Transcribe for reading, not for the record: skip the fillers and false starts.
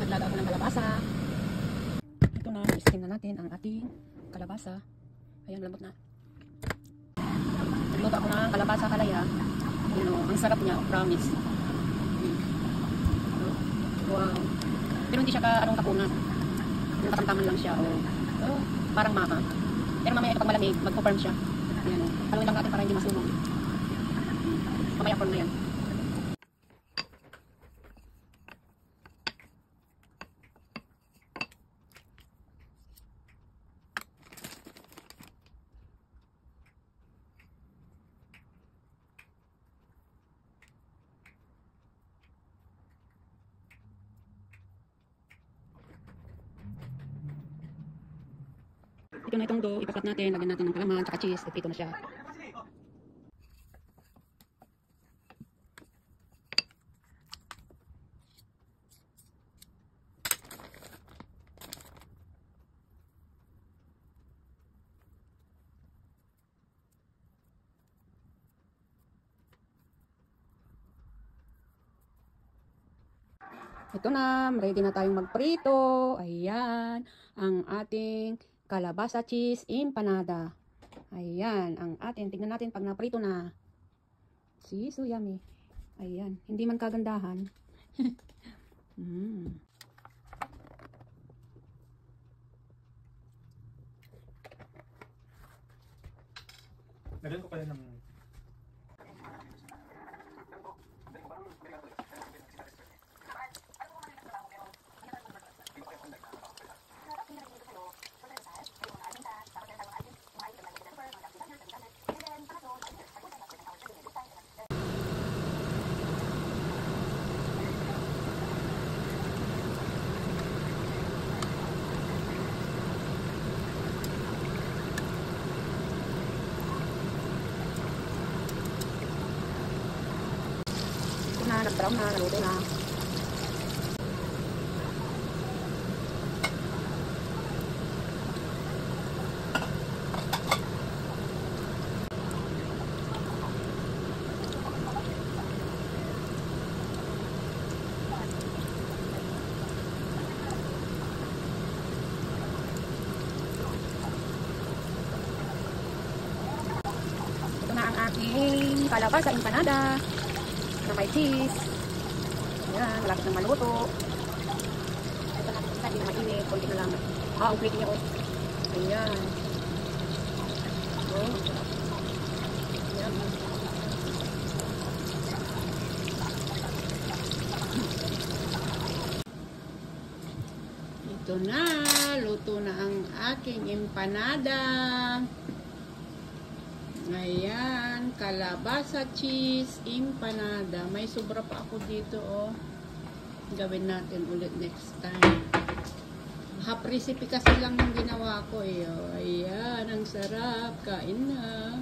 Naglaga ako ng kalabasa. Ito na, i-steam na natin ang ating kalabasa. Ayan, lambot na. Nagluto ako ng kalabasa kalaya. You know, ang sarap niya, promise. Wow. Pero hindi siya anong kapunan. Nakatamtaman lang siya. Oh, parang maha. Pero mamaya kapag malamig, mag-confirm siya. Ayan, haluin lang natin para hindi masunog. Mamaya corn na yan. Ito na itong dough, ipapat natin, lagyan natin ng palaman, tsaka cheese, ito na siya. Ito na, ready na tayong magprito. Ayan, ang ating kalabasa cheese empanada. Ayan, ang ating, tignan natin pag naprito na. See, so yummy. Ayan, hindi man kagandahan. Lagyan ko pala ng... Nag-brown na, naluto na. Ito na ang aking kalabasa empanada na may cheese. Ayan, malapit ng maluto. Ito na, hindi na mainit. Kunti na lang. Ang pretty niya, oh. Ayan. Oh. Ayan. Ito na. Luto na ang aking empanada. Ayan, kalabasa cheese empanada. May sobra pa ako dito, oh. Gawin natin ulit next time. Half recipe kasi lang yung ginawa ko, eh. Oh. Ayan, ang sarap. Kain na.